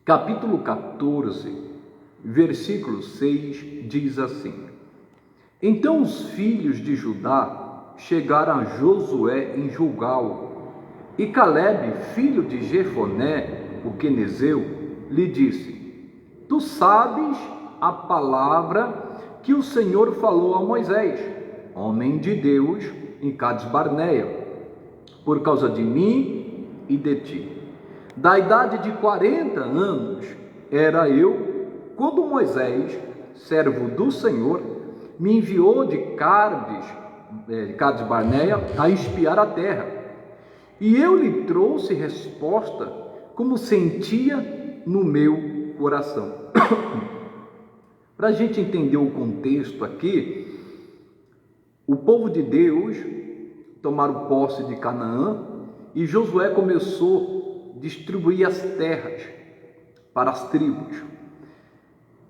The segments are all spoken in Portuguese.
capítulo 14, versículo 6, diz assim: Então os filhos de Judá chegaram a Josué em Gilgal, e Calebe, filho de Jefoné, o quenezeu, lhe disse: Tu sabes a palavra que o Senhor falou a Moisés, homem de Deus, em Cades Barneia, por causa de mim e de ti. Da idade de 40 anos era eu, quando Moisés, servo do Senhor, me enviou de Cades Barneia a espiar a terra. E eu lhe trouxe resposta como sentia no meu coração. Para a gente entender o contexto aqui, o povo de Deus tomaram posse de Canaã e Josué começou a distribuir as terras para as tribos.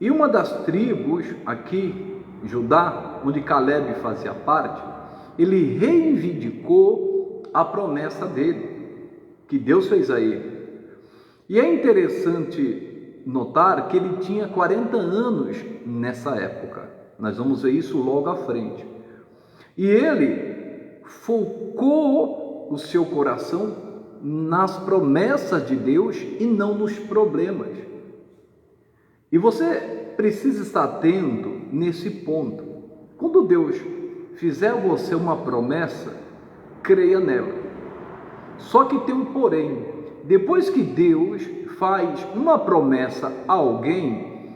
E uma das tribos aqui, Judá, onde Calebe fazia parte, ele reivindicou a promessa dele, que Deus fez a ele. E é interessante notar que ele tinha 40 anos nessa época. Nós vamos ver isso logo à frente. E ele focou o seu coração nas promessas de Deus e não nos problemas. E você precisa estar atento nesse ponto. Quando Deus fizer a você uma promessa, creia nela. Só que tem um porém. Depois que Deus faz uma promessa a alguém,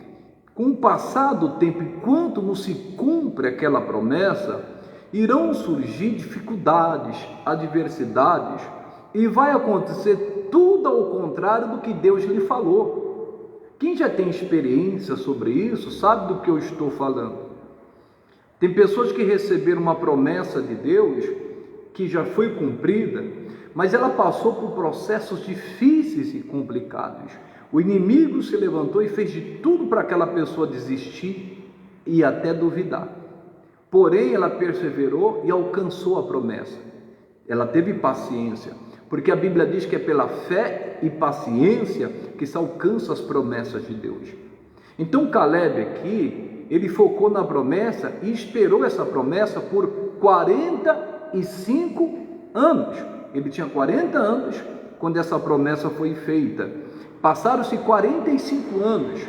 com o passar do tempo, enquanto não se cumpre aquela promessa, irão surgir dificuldades, adversidades, e vai acontecer tudo ao contrário do que Deus lhe falou. Quem já tem experiência sobre isso sabe do que eu estou falando. Tem pessoas que receberam uma promessa de Deus que já foi cumprida, mas ela passou por processos difíceis e complicados. O inimigo se levantou e fez de tudo para aquela pessoa desistir e até duvidar. Porém, ela perseverou e alcançou a promessa. Ela teve paciência, porque a Bíblia diz que é pela fé e paciência que se alcançam as promessas de Deus. Então Calebe aqui, ele focou na promessa e esperou essa promessa por 45 anos. Ele tinha 40 anos quando essa promessa foi feita. Passaram-se 45 anos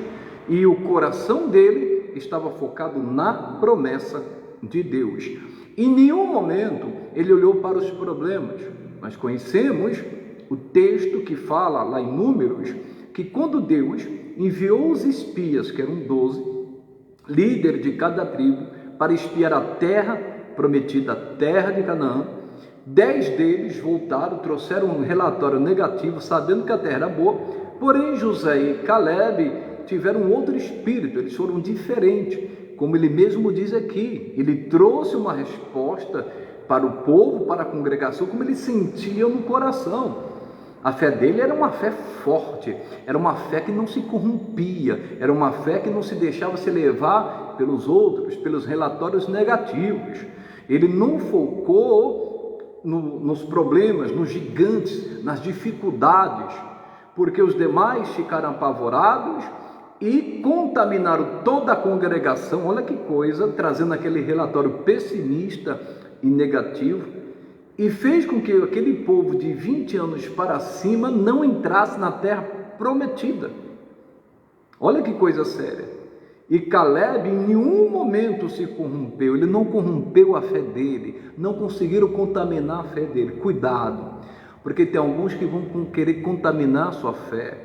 e o coração dele estava focado na promessa de Deus. Em nenhum momento ele olhou para os problemas. Nós conhecemos o texto que fala lá em Números, que quando Deus enviou os espias, que eram 12, líderes de cada tribo, para espiar a terra prometida, a terra de Canaã, 10 deles voltaram, trouxeram um relatório negativo, sabendo que a terra era boa, porém José e Calebe tiveram um outro espírito, eles foram diferentes, como ele mesmo diz aqui. Ele trouxe uma resposta para o povo, para a congregação, como ele sentia no coração. A fé dele era uma fé forte, era uma fé que não se corrompia, era uma fé que não se deixava se levar pelos outros, pelos relatórios negativos. Ele não focou nos problemas, nos gigantes, nas dificuldades, porque os demais ficaram apavorados e contaminaram toda a congregação. Olha que coisa, trazendo aquele relatório pessimista e negativo, e fez com que aquele povo de 20 anos para cima não entrasse na terra prometida. Olha que coisa séria. E Calebe em nenhum momento se corrompeu, ele não corrompeu a fé dele, não conseguiram contaminar a fé dele. Cuidado, porque tem alguns que vão querer contaminar a sua fé,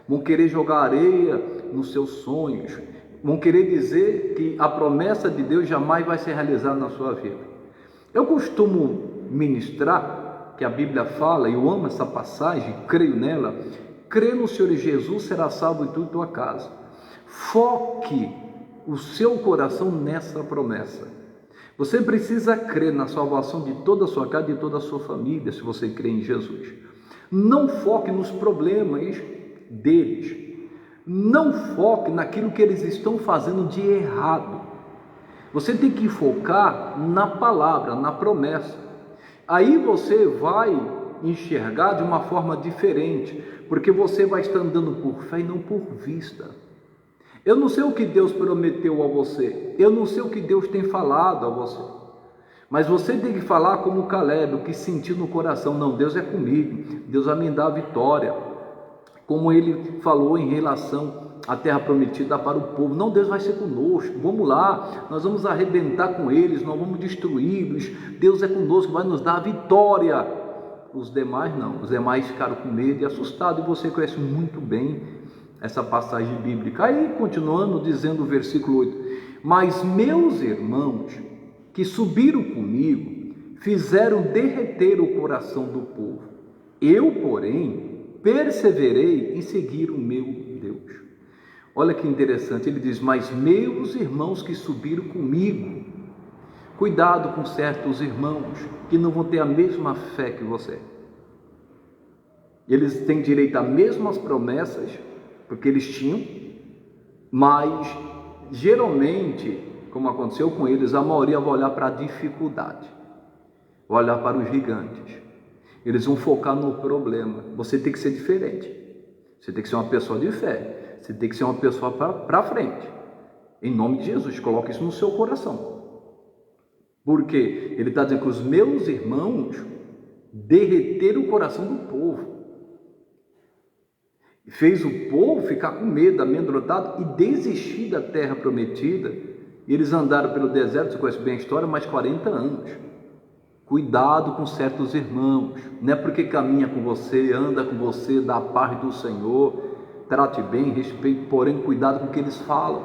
vão querer jogar areia nos seus sonhos, vão querer dizer que a promessa de Deus jamais vai se realizar na sua vida. Eu costumo ministrar, que a Bíblia fala, e eu amo essa passagem, creio nela: crê no Senhor Jesus, será salvo em toda a tua casa. Foque o seu coração nessa promessa. Você precisa crer na salvação de toda a sua casa e de toda a sua família, se você crê em Jesus. Não foque nos problemas deles. Não foque naquilo que eles estão fazendo de errado. Você tem que focar na palavra, na promessa. Aí você vai enxergar de uma forma diferente, porque você vai estar andando por fé e não por vista. Eu não sei o que Deus prometeu a você, eu não sei o que Deus tem falado a você, mas você tem que falar como Caleb, o que sentiu no coração. Não, Deus é comigo, Deus vai me dar a vitória, como ele falou em relação à terra prometida para o povo. Não, Deus vai ser conosco, vamos lá, nós vamos arrebentar com eles, nós vamos destruí-los, Deus é conosco, vai nos dar a vitória. Os demais não, os demais ficaram com medo e assustados, e você conhece muito bem essa passagem bíblica. Aí, continuando, dizendo o versículo 8: mas meus irmãos que subiram comigo fizeram derreter o coração do povo. Eu, porém, perseverei em seguir o meu Deus. Olha que interessante, ele diz: mas meus irmãos que subiram comigo. Cuidado com certos irmãos que não vão ter a mesma fé que você. Eles têm direito às mesmas promessas, porque eles tinham, mas geralmente, como aconteceu com eles, a maioria vai olhar para a dificuldade, vai olhar para os gigantes. Eles vão focar no problema. Você tem que ser diferente. Você tem que ser uma pessoa de fé. Você tem que ser uma pessoa para frente. Em nome de Jesus, coloque isso no seu coração. Porque ele está dizendo que os meus irmãos derreteram o coração do povo. Fez o povo ficar com medo, amedrontado e desistir da terra prometida. E eles andaram pelo deserto, você conhece bem a história, mais 40 anos. Cuidado com certos irmãos. Não é porque caminha com você, anda com você, dá a paz do Senhor, trate bem, respeite, porém cuidado com o que eles falam.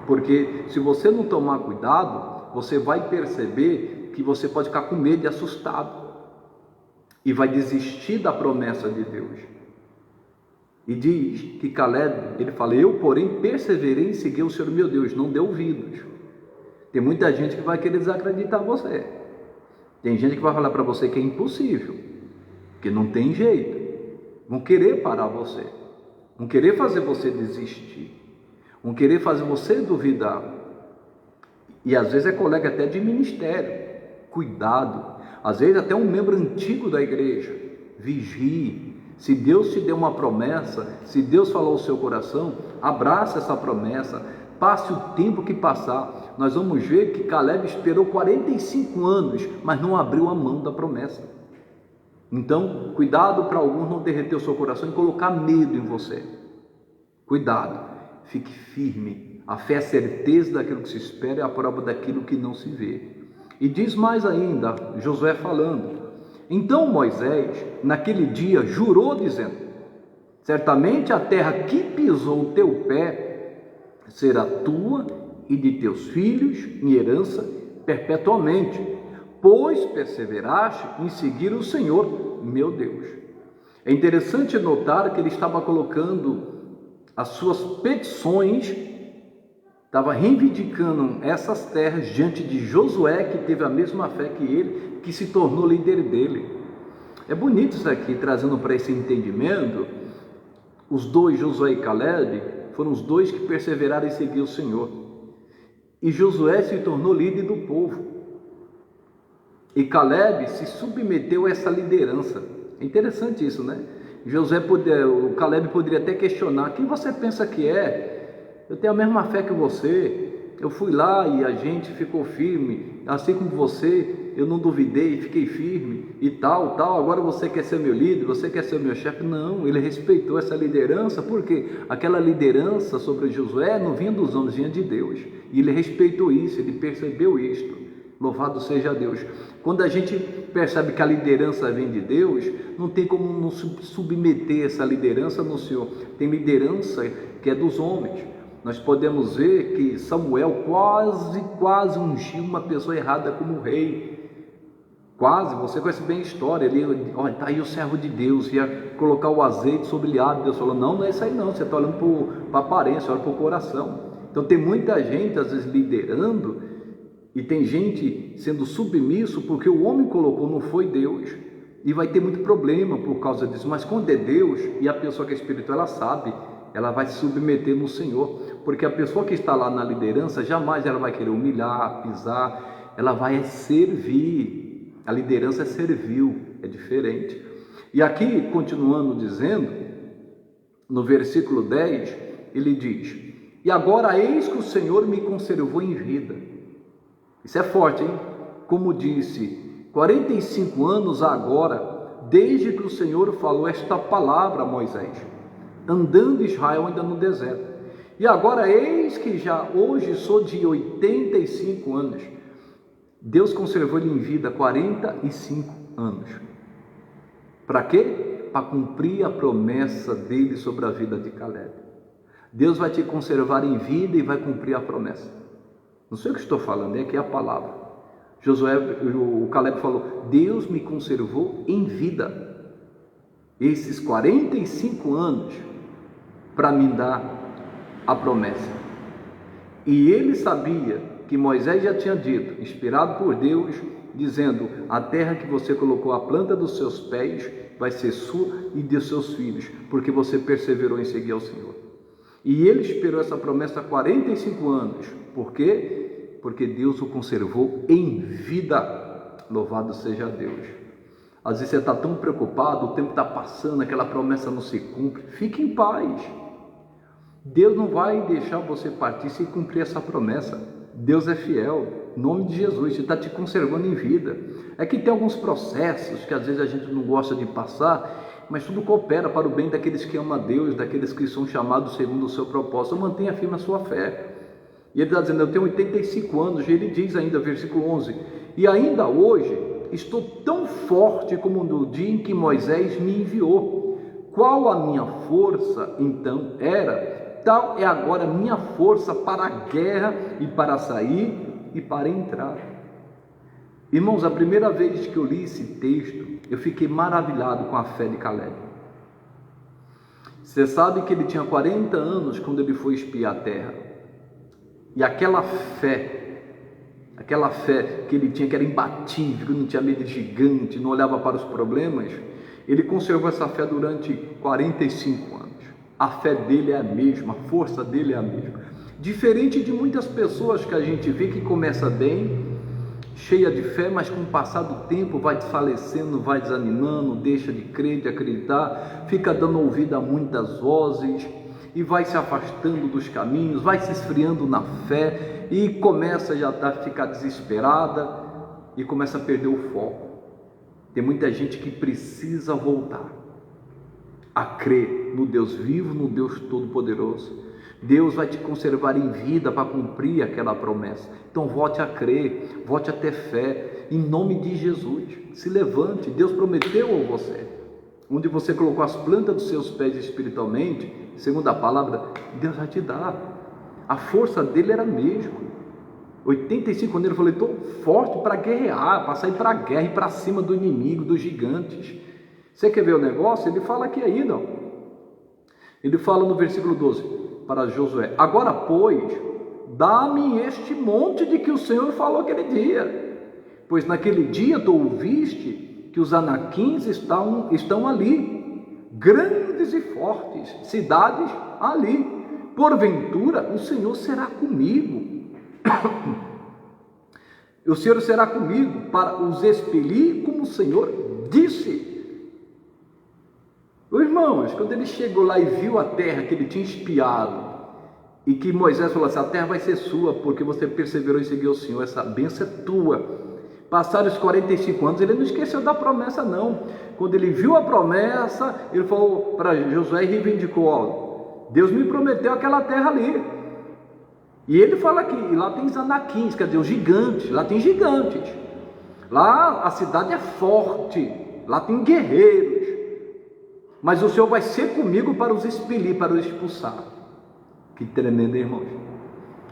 Porque se você não tomar cuidado, você vai perceber que você pode ficar com medo e assustado. E vai desistir da promessa de Deus. E diz que Caleb, ele fala: eu, porém, perseverei em seguir o Senhor meu Deus, não dê ouvidos. Tem muita gente que vai querer desacreditar você. Tem gente que vai falar para você que é impossível, que não tem jeito. Vão querer parar você. Vão querer fazer você desistir. Vão querer fazer você duvidar. E às vezes é colega até de ministério. Cuidado. Às vezes até um membro antigo da igreja. Vigie. Se Deus te deu uma promessa, se Deus falou ao seu coração, abraça essa promessa. Passe o tempo que passar. Nós vamos ver que Caleb esperou 45 anos, mas não abriu a mão da promessa. Então, cuidado para alguns não derreter o seu coração e colocar medo em você. Cuidado. Fique firme. A fé é a certeza daquilo que se espera e a prova daquilo que não se vê. E diz mais ainda, Josué falando: então Moisés, naquele dia, jurou dizendo: certamente a terra que pisou o teu pé será tua e de teus filhos em herança perpetuamente, pois perseveraste em seguir o Senhor, meu Deus. É interessante notar que ele estava colocando as suas petições, estava reivindicando essas terras diante de Josué, que teve a mesma fé que ele, que se tornou líder dele. É bonito isso aqui, trazendo para esse entendimento. Os dois, Josué e Caleb, foram os dois que perseveraram em seguir o Senhor. E Josué se tornou líder do povo. E Caleb se submeteu a essa liderança. É interessante isso, né? O Caleb poderia até questionar: quem você pensa que é? Eu tenho a mesma fé que você. Eu fui lá e a gente ficou firme, assim como você, eu não duvidei, fiquei firme e tal. Agora você quer ser meu líder, você quer ser meu chefe? Não, ele respeitou essa liderança, porque aquela liderança sobre Josué não vinha dos homens, vinha de Deus. E ele respeitou isso, ele percebeu isto. Louvado seja Deus. Quando a gente percebe que a liderança vem de Deus, não tem como não submeter essa liderança no Senhor. Tem liderança que é dos homens. Nós podemos ver que Samuel quase ungiu uma pessoa errada como rei. Quase, você conhece bem a história. Ele, olha, está aí o servo de Deus, ia colocar o azeite sobre o lábio. Deus falou: não é isso aí não, você está olhando para a aparência, olha para o coração. Então tem muita gente às vezes liderando, e tem gente sendo submisso porque o homem colocou, não foi Deus. E vai ter muito problema por causa disso. Mas quando é Deus, e a pessoa que é espiritual, ela sabe, ela vai se submeter no Senhor, porque a pessoa que está lá na liderança, jamais ela vai querer humilhar, pisar, ela vai servir. A liderança é servil, é diferente. E aqui, continuando dizendo, no versículo 10, ele diz: e agora eis que o Senhor me conservou em vida. Isso é forte, hein? Como disse, 45 anos agora, desde que o Senhor falou esta palavra a Moisés, andando Israel ainda no deserto. E agora eis que já hoje sou de 85 anos. Deus conservou ele em vida 45 anos. Para quê? Para cumprir a promessa dele sobre a vida de Caleb. Deus vai te conservar em vida e vai cumprir a promessa. Não sei o que estou falando, é que é a palavra. O Caleb falou: Deus me conservou em vida esses 45 anos para me dar a promessa. E ele sabia que Moisés já tinha dito, inspirado por Deus, dizendo: a terra que você colocou a planta dos seus pés vai ser sua e de seus filhos, porque você perseverou em seguir ao Senhor. E ele esperou essa promessa há 45 anos. Por quê? Porque Deus o conservou em vida. Louvado seja Deus. Às vezes você está tão preocupado, o tempo está passando, aquela promessa não se cumpre. Fique em paz. Deus não vai deixar você partir sem cumprir essa promessa. Deus é fiel. Em nome de Jesus, Ele está te conservando em vida. É que tem alguns processos que às vezes a gente não gosta de passar, mas tudo coopera para o bem daqueles que amam a Deus, daqueles que são chamados segundo o seu propósito. Mantenha firme a sua fé. E ele está dizendo: eu tenho 85 anos, e ele diz ainda, versículo 11, e ainda hoje estou tão forte como no dia em que Moisés me enviou. Qual a minha força então era, tal é agora a minha força para a guerra e para sair e para entrar. Irmãos, a primeira vez que eu li esse texto, eu fiquei maravilhado com a fé de Caleb. Você sabe que ele tinha 40 anos quando ele foi espiar a terra. E aquela fé que ele tinha, que era imbatível, que não tinha medo de gigante, não olhava para os problemas, ele conservou essa fé durante 45 anos. A fé dele é a mesma, a força dele é a mesma. Diferente de muitas pessoas que a gente vê que começa bem, cheia de fé, mas com o passar do tempo vai desfalecendo, vai desanimando, deixa de crer, de acreditar, fica dando ouvido a muitas vozes e vai se afastando dos caminhos, vai se esfriando na fé e começa já a ficar desesperada e começa a perder o foco. Tem muita gente que precisa voltar a crer no Deus vivo, no Deus Todo-Poderoso. Deus vai te conservar em vida para cumprir aquela promessa. Então volte a crer, volte a ter fé, em nome de Jesus. Se levante, Deus prometeu a você. Onde você colocou as plantas dos seus pés espiritualmente, segundo a palavra, Deus vai te dar. A força dele era a mesma. 85, quando ele falou: estou forte para guerrear, para sair para a guerra e para cima do inimigo, dos gigantes. Você quer ver o negócio? Ele fala aqui ainda. Ele fala no versículo 12 para Josué: agora, pois, dá-me este monte de que o Senhor falou aquele dia, pois naquele dia tu ouviste que os anaquins estão ali, grandes e fortes, cidades ali. Porventura o Senhor será comigo. O Senhor será comigo para os expelir, como o Senhor disse. Irmãos, quando ele chegou lá e viu a terra que ele tinha espiado, e que Moisés falou assim: a terra vai ser sua, porque você perseverou em seguir o Senhor, essa bênção é tua. Passaram os 45 anos, ele não esqueceu da promessa não. Quando ele viu a promessa, ele falou para Josué e reivindicou: ó, Deus me prometeu aquela terra ali. E ele fala aqui, e lá tem os anaquins, quer dizer, os gigantes, lá tem gigantes. Lá a cidade é forte, lá tem guerreiros. Mas o Senhor vai ser comigo para os expelir, para os expulsar. Que tremendo, irmãos.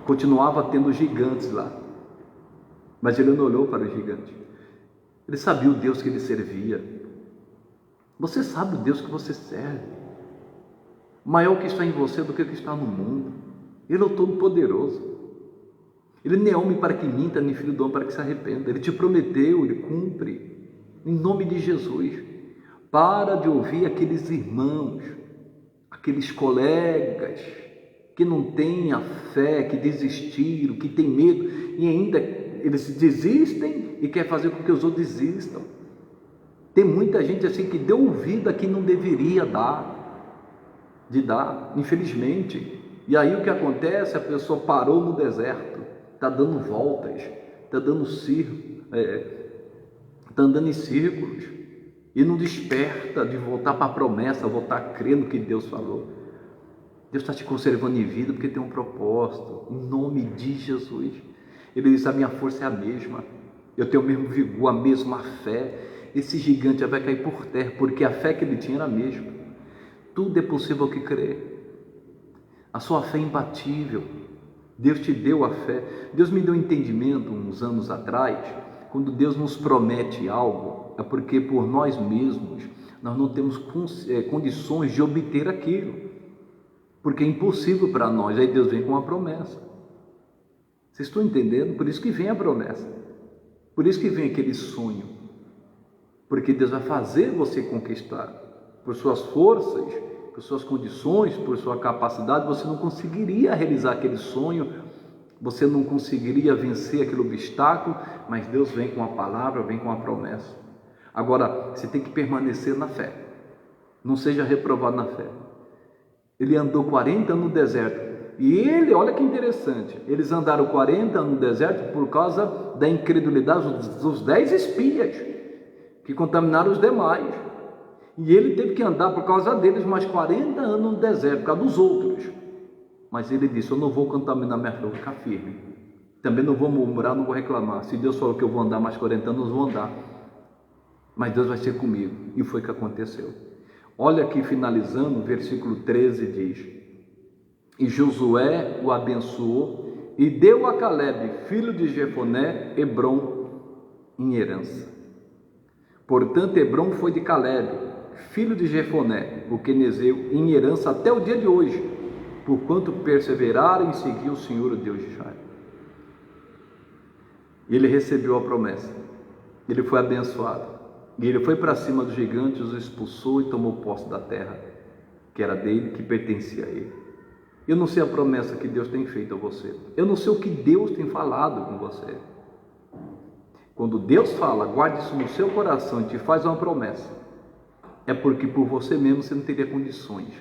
Continuava tendo gigantes lá. Mas ele não olhou para os gigantes. Ele sabia o Deus que ele servia. Você sabe o Deus que você serve. Maior que está em você do que o que está no mundo. Ele é o Todo-Poderoso. Ele nem é homem para que minta, nem filho do homem para que se arrependa. Ele te prometeu, ele cumpre. Em nome de Jesus. Para de ouvir aqueles irmãos, aqueles colegas que não têm a fé, que desistiram, que têm medo e ainda eles desistem e querem fazer com que os outros desistam. Tem muita gente assim que deu vida que não deveria dar, infelizmente. E aí o que acontece? A pessoa parou no deserto, está dando voltas, está andando em círculos e não desperta de voltar para a promessa, voltar a crer no que Deus falou. Deus está te conservando em vida porque tem um propósito, em nome de Jesus. Ele diz: a minha força é a mesma, eu tenho o mesmo vigor, a mesma fé. Esse gigante já vai cair por terra, porque a fé que ele tinha era a mesma. Tudo é possível que crê. A sua fé é imbatível. Deus te deu a fé. Deus me deu um entendimento uns anos atrás. Quando Deus nos promete algo, é porque por nós mesmos nós não temos condições de obter aquilo, porque é impossível para nós. Aí Deus vem com uma promessa. Vocês estão entendendo? Por isso que vem a promessa, por isso que vem aquele sonho, porque Deus vai fazer você conquistar. Por suas forças, por suas condições, por sua capacidade, você não conseguiria realizar aquele sonho, você não conseguiria vencer aquele obstáculo, mas Deus vem com a palavra, vem com a promessa. Agora, você tem que permanecer na fé, não seja reprovado na fé. Ele andou 40 anos no deserto, e olha que interessante, eles andaram 40 anos no deserto por causa da incredulidade dos 10 espias, que contaminaram os demais. E ele teve que andar por causa deles mais 40 anos no deserto, por causa dos outros. Mas ele disse: eu não vou contaminar minha fé, vou ficar firme. Também não vou murmurar, não vou reclamar. Se Deus falou que eu vou andar mais 40 anos, eu vou andar. Mas Deus vai ser comigo. E foi o que aconteceu. Olha aqui, finalizando, o versículo 13 diz: e Josué o abençoou e deu a Calebe, filho de Jefoné, Hebrom em herança. Portanto, Hebrom foi de Calebe, filho de Jefoné, o quenezeu, em herança até o dia de hoje, porquanto perseveraram em seguir o Senhor, o Deus de Israel. Ele recebeu a promessa, ele foi abençoado, e ele foi para cima dos gigantes, os expulsou e tomou posse da terra, que era dele, que pertencia a ele. Eu não sei a promessa que Deus tem feito a você, eu não sei o que Deus tem falado com você. Quando Deus fala, guarde isso no seu coração e te faz uma promessa, é porque por você mesmo você não teria condições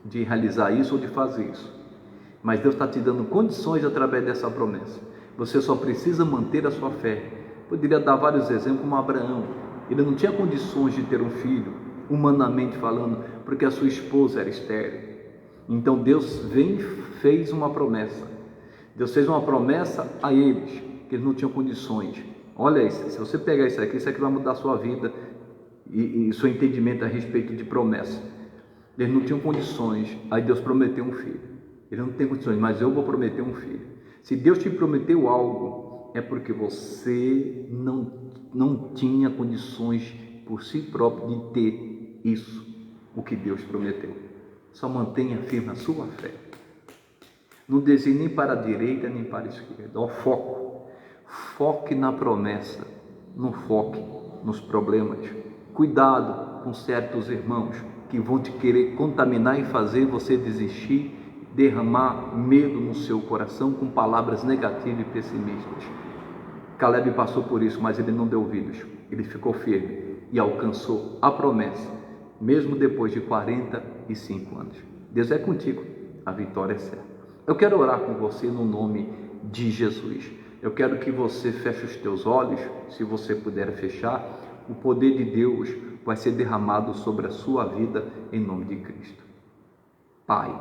de realizar isso ou de fazer isso. Mas Deus está te dando condições através dessa promessa. Você só precisa manter a sua fé. Poderia dar vários exemplos, como Abraão. Ele não tinha condições de ter um filho, humanamente falando, porque a sua esposa era estéril. Então Deus fez uma promessa. Deus fez uma promessa a eles, que eles não tinham condições. Olha isso, se você pegar isso aqui vai mudar a sua vida e seu entendimento a respeito de promessa. Eles não tinham condições, aí Deus prometeu um filho. Ele não tem condições, mas eu vou prometer um filho. Se Deus te prometeu algo, é porque você não tinha condições por si próprio de ter isso, o que Deus prometeu. Só mantenha firme a sua fé. Não desvie nem para a direita nem para a esquerda. Ó, foque na promessa, não foque nos problemas. Cuidado com certos irmãos que vão te querer contaminar e fazer você desistir, derramar medo no seu coração com palavras negativas e pessimistas. Calebe passou por isso, mas ele não deu ouvidos. Ele ficou firme e alcançou a promessa, mesmo depois de 45 anos. Deus é contigo, a vitória é certa. Eu quero orar com você no nome de Jesus. Eu quero que você feche os teus olhos, se você puder fechar. O poder de Deus vai ser derramado sobre a sua vida em nome de Cristo. Pai,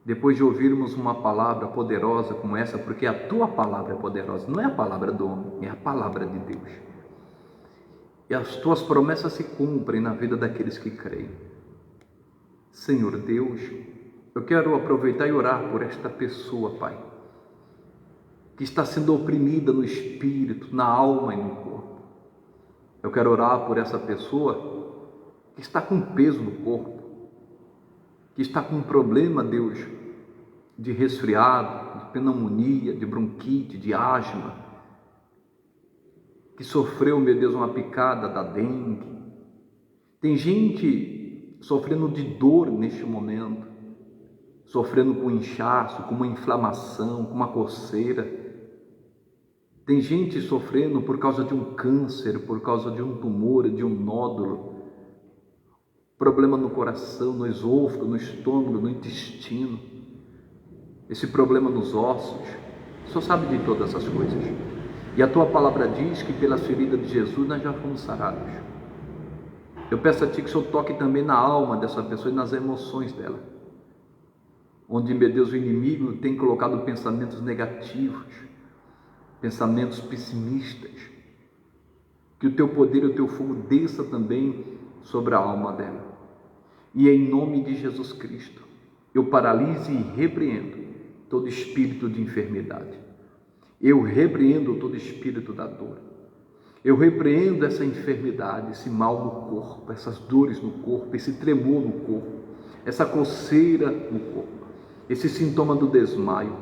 depois de ouvirmos uma palavra poderosa como essa, porque a tua palavra é poderosa, não é a palavra do homem, é a palavra de Deus. E as tuas promessas se cumprem na vida daqueles que creem. Senhor Deus, eu quero aproveitar e orar por esta pessoa, Pai, que está sendo oprimida no espírito, na alma e no corpo. Eu quero orar por essa pessoa que está com peso no corpo, que está com um problema, Deus, de resfriado, de pneumonia, de bronquite, de asma, que sofreu, meu Deus, uma picada da dengue. Tem gente sofrendo de dor neste momento, sofrendo com inchaço, com uma inflamação, com uma coceira. Tem gente sofrendo por causa de um câncer, por causa de um tumor, de um nódulo, problema no coração, no esôfago, no estômago, no intestino, esse problema nos ossos. O Senhor sabe de todas essas coisas. E a tua palavra diz que pelas feridas de Jesus nós já fomos sarados. Eu peço a Ti que o Senhor toque também na alma dessa pessoa e nas emoções dela, onde, meu Deus, o inimigo tem colocado pensamentos negativos, pensamentos pessimistas. Que o Teu poder e o Teu fogo desça também sobre a alma dela. E em nome de Jesus Cristo, eu paraliso e repreendo todo espírito de enfermidade. Eu repreendo todo espírito da dor. Eu repreendo essa enfermidade, esse mal no corpo, essas dores no corpo, esse tremor no corpo, essa coceira no corpo, esse sintoma do desmaio,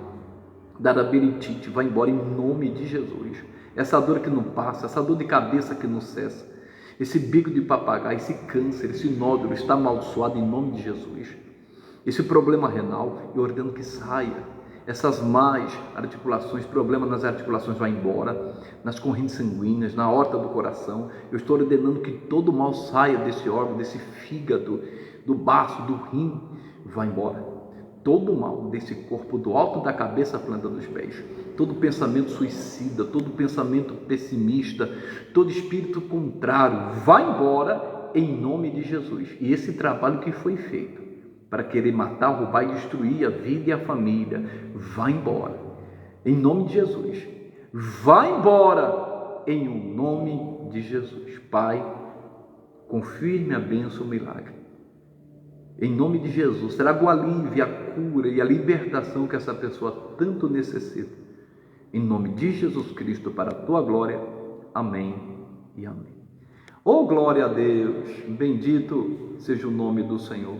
da labirintite, vai embora em nome de Jesus. Essa dor que não passa, essa dor de cabeça que não cessa, esse bico de papagaio, esse câncer, esse nódulo está amaldiçoado em nome de Jesus. Esse problema renal, eu ordeno que saia. Essas más articulações, problema nas articulações vai embora, nas correntes sanguíneas, na aorta do coração. Eu estou ordenando que todo mal saia desse órgão, desse fígado, do baço, do rim, vai embora. Todo mal desse corpo, do alto da cabeça à planta dos pés, todo pensamento suicida, todo pensamento pessimista, todo espírito contrário, vai embora em nome de Jesus. E esse trabalho que foi feito para querer matar, roubar e destruir a vida e a família, vai embora em nome de Jesus. Vai embora em nome de Jesus. Pai, confirme a bênção, o milagre. Em nome de Jesus, traga o alívio, a cura e a libertação que essa pessoa tanto necessita. Em nome de Jesus Cristo, para a tua glória. Amém e amém. Oh, glória a Deus! Bendito seja o nome do Senhor.